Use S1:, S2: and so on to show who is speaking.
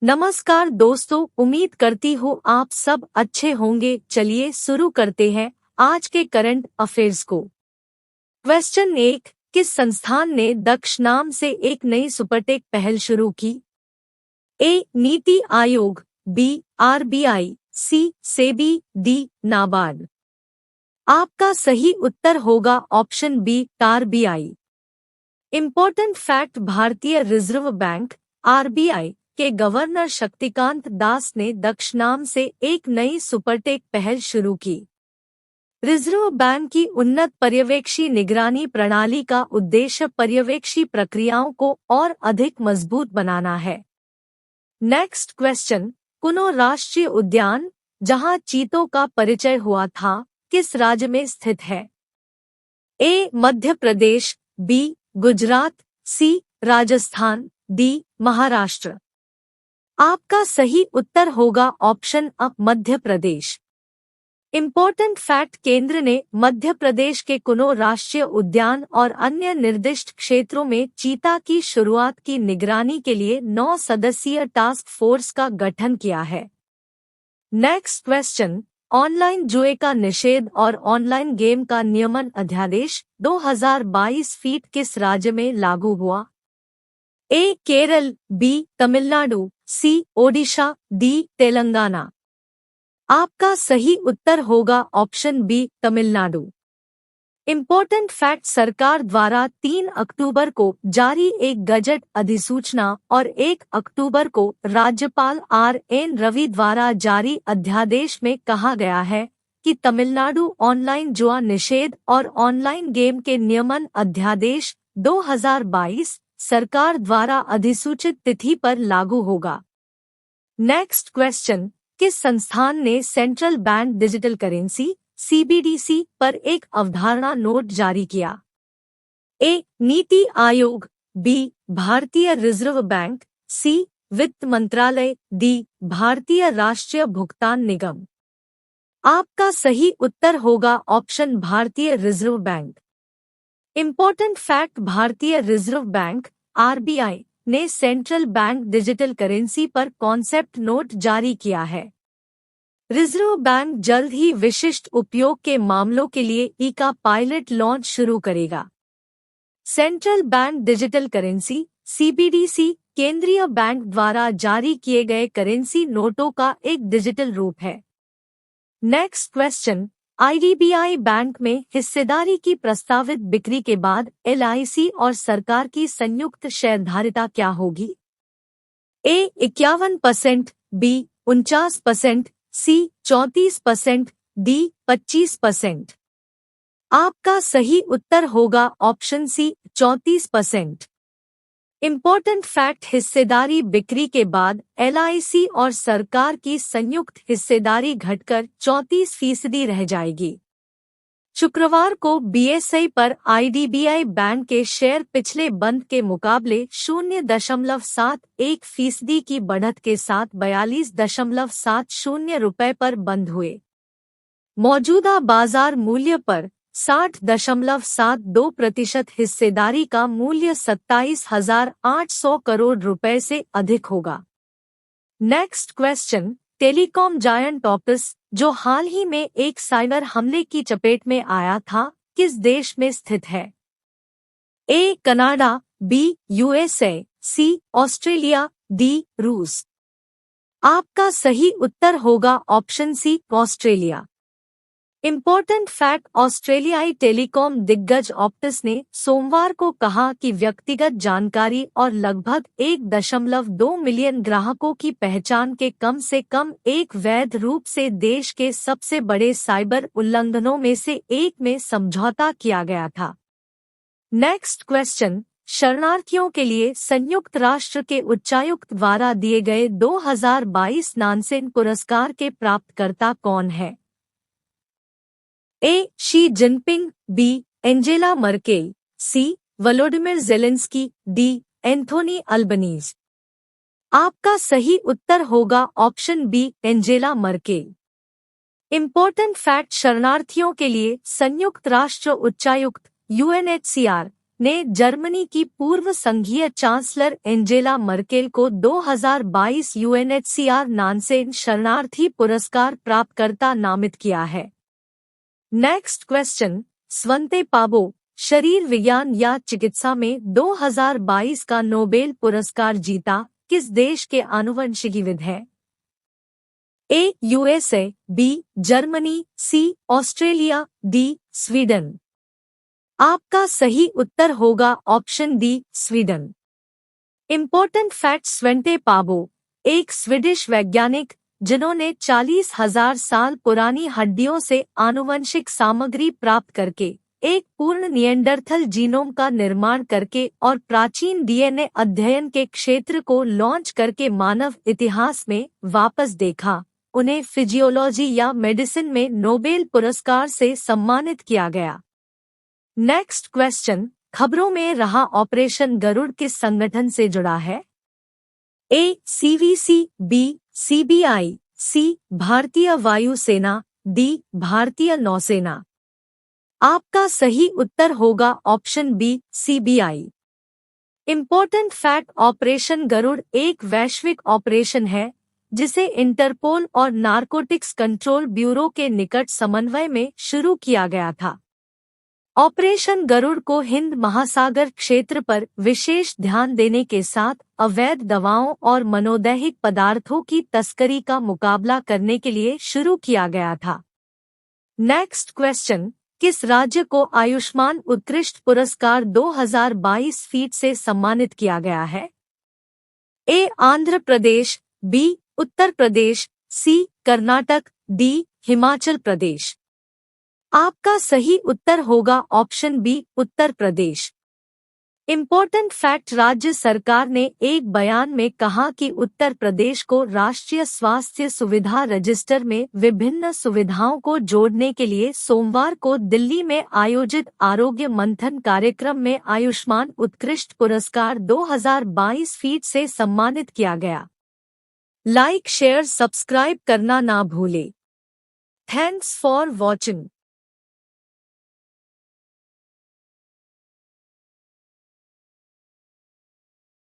S1: नमस्कार दोस्तों, उम्मीद करती हूँ आप सब अच्छे होंगे। चलिए शुरू करते हैं आज के करंट अफेयर्स को। क्वेश्चन 1, किस संस्थान ने दक्ष नाम से एक नई सुपरटेक पहल शुरू की? A. NITI Aayog, B. RBI, C. SEBI, D. NABARD. आपका सही उत्तर होगा option B, RBI. Important fact: भारतीय रिजर्व बैंक आरबीआई के गवर्नर शक्तिकांत दास ने दक्ष नाम से एक नई सुपरटेक पहल शुरू की। रिजर्व बैंक की उन्नत पर्यवेक्षी निगरानी प्रणाली का उद्देश्य पर्यवेक्षी प्रक्रियाओं को और अधिक मजबूत बनाना है। नेक्स्ट क्वेश्चन, कुनो राष्ट्रीय उद्यान जहां चीतों का परिचय हुआ था, किस राज्य में स्थित है? ए. मध्य प्रदेश, बी. गुजरात, सी. राजस्थान, डी. महाराष्ट्र। आपका सही उत्तर होगा ऑप्शन अ, मध्य प्रदेश। इम्पोर्टेंट फैक्ट: केंद्र ने मध्य प्रदेश के कुनो राष्ट्रीय उद्यान और अन्य निर्दिष्ट क्षेत्रों में चीता की शुरुआत की निगरानी के लिए 9 सदस्यीय टास्क फोर्स का गठन किया है। नेक्स्ट क्वेश्चन, ऑनलाइन जुए का निषेध और ऑनलाइन गेम का नियमन अध्यादेश 2022 फीट किस राज्य में लागू हुआ? A. Kerala, B. Tamil Nadu, C. Odisha, D. Telangana. आपका सही उत्तर होगा option B, Tamil Nadu. Important fact: सरकार द्वारा 3 अक्टूबर को जारी एक गजट अधिसूचना और 1 अक्टूबर को राज्यपाल आर.एन. रवि द्वारा जारी अध्यादेश में कहा गया है कि तमिलनाडु ऑनलाइन जुआ निषेध और ऑनलाइन गेम के नियमन अध्यादेश 2022 सरकार द्वारा अधिसूचित तिथि पर लागू होगा। नेक्स्ट क्वेश्चन, किस संस्थान ने central bank digital currency CBDC पर एक अवधारणा नोट जारी किया? ए. नीति आयोग, बी. भारतीय रिजर्व बैंक, सी. वित्त मंत्रालय, डी. भारतीय राष्ट्रीय भुगतान निगम। आपका सही उत्तर होगा ऑप्शन भारतीय रिजर्व बैंक। इम्पोर्टेंट फैक्ट: भारतीय रिजर्व बैंक आरबीआई ने सेंट्रल बैंक डिजिटल करेंसी पर कॉन्सेप्ट नोट जारी किया है। रिजर्व बैंक जल्द ही विशिष्ट उपयोग के मामलों के लिए ई का पायलट लॉन्च शुरू करेगा। Central bank digital currency CBDC केंद्रीय बैंक द्वारा जारी किए गए करेंसी नोटों का एक डिजिटल रूप है। नेक्स्ट क्वेश्चन, आईडीबीआई बैंक में हिस्सेदारी की प्रस्तावित बिक्री के बाद एलआईसी और सरकार की संयुक्त शेयरधारिता क्या होगी? ए. 51%, बी. 49%, सी. 34%, डी. 25%। आपका सही उत्तर होगा ऑप्शन सी, 34%। इम्पोर्टेंट फैक्ट: हिस्सेदारी बिक्री के बाद एलआईसी और सरकार की संयुक्त हिस्सेदारी घटकर 34% रह जाएगी। शुक्रवार को बीएसई पर आईडीबीआई बैंक के शेयर पिछले बंद के मुकाबले 0.71% की बढ़त के साथ 42.70 रुपये पर बंद हुए। मौजूदा बाजार मूल्य पर 60.72% हिस्सेदारी का मूल्य 27,800 करोड़ रुपए से अधिक होगा। Next question, telecom giant obtuse जो हाल ही में एक साइबर हमले की चपेट में आया था, किस देश में स्थित है? A. Canada, B. USA, C. Australia, D. रूस। आपका सही उत्तर होगा option C, Australia. Important fact: ऑस्ट्रेलियाई टेलीकॉम दिग्गज ऑप्टिस ने सोमवार को कहा कि व्यक्तिगत जानकारी और लगभग 1.2 मिलियन ग्राहकों की पहचान के कम से कम एक वैध रूप से देश के सबसे बड़े साइबर उल्लंघनों में से एक में समझौता किया गया था। नेक्स्ट क्वेश्चन, शरणार्थियों के लिए संयुक्त राष्ट्र के उच्चायुक्त द्वारा दिए गए 2022 नानसेन पुरस्कार के प्राप्तकर्ता कौन है? A. Xi Jinping, B. Angela Merkel, C. Volodymyr Zelensky, D. Anthony Albanese. आपका सही उत्तर होगा option B, Angela Merkel. Important fact: शरणार्थियों के लिए संयुक्त राष्ट्र उच्चायुक्त यूएनएचसीआर ने जर्मनी की पूर्व संघीय चांसलर एंजेला मर्केल को 2022 यूएनएचसीआर नानसेन शरणार्थी पुरस्कार प्राप्तकर्ता नामित किया है? नेक्स्ट क्वेश्चन, स्वंते पाबो शरीर विज्ञान या चिकित्सा में 2022 का नोबेल पुरस्कार जीता किस देश के आनुवंशिकीविद हैं? A USA, B Germany, C Australia, D Sweden. आपका सही उत्तर होगा option D Sweden. Important fact, Svante Paabo एक स्वीडिश वैज्ञानिक जिन्होंने 40,000 साल पुरानी हड्डियों से आनुवंशिक सामग्री प्राप्त करके एक पूर्ण निएंडरथल जीनोम का निर्माण करके और प्राचीन डीएनए अध्ययन के क्षेत्र को लॉन्च करके मानव इतिहास में वापस देखा, उन्हें फिजियोलॉजी या मेडिसिन में नोबेल पुरस्कार से सम्मानित किया गया। नेक्स्ट क्वेश्चन, खबरों में रहा ऑपरेशन गरुड़ किस संगठन से जुड़ा है? A CVC, B CBI, C भारतीय वायुसेना, डी भारतीय नौसेना। आपका सही उत्तर होगा option B CBI. Important fact, operation Garuda एक वैश्विक ऑपरेशन है जिसे इंटरपोल और नारकोटिक्स कंट्रोल ब्यूरो के निकट समन्वय में शुरू किया गया था। ऑपरेशन गरुड़ को हिंद महासागर क्षेत्र पर विशेष ध्यान देने के साथ अवैध दवाओं और मनोदैहिक पदार्थों की तस्करी का मुकाबला करने के लिए शुरू किया गया था। नेक्स्ट क्वेश्चन, किस राज्य को आयुष्मान उत्कृष्ट पुरस्कार 2022 फीट से सम्मानित किया गया है? ए आंध्र प्रदेश, बी उत्तर प्रदेश, सी कर्नाटक, डी हिमाचल प्रदेश। आपका सही उत्तर होगा option B Uttar Pradesh. Important fact, राज्य सरकार ने एक बयान में कहा कि उत्तर प्रदेश को राष्ट्रीय स्वास्थ्य सुविधा रजिस्टर में विभिन्न सुविधाओं को जोड़ने के लिए सोमवार को दिल्ली में आयोजित आरोग्य मंथन कार्यक्रम में आयुष्मान उत्कृष्ट पुरस्कार 2022 फीट से सम्मानित किया गया। लाइक शेयर सब्सक्राइब करना ना भूले। Thanks for watching.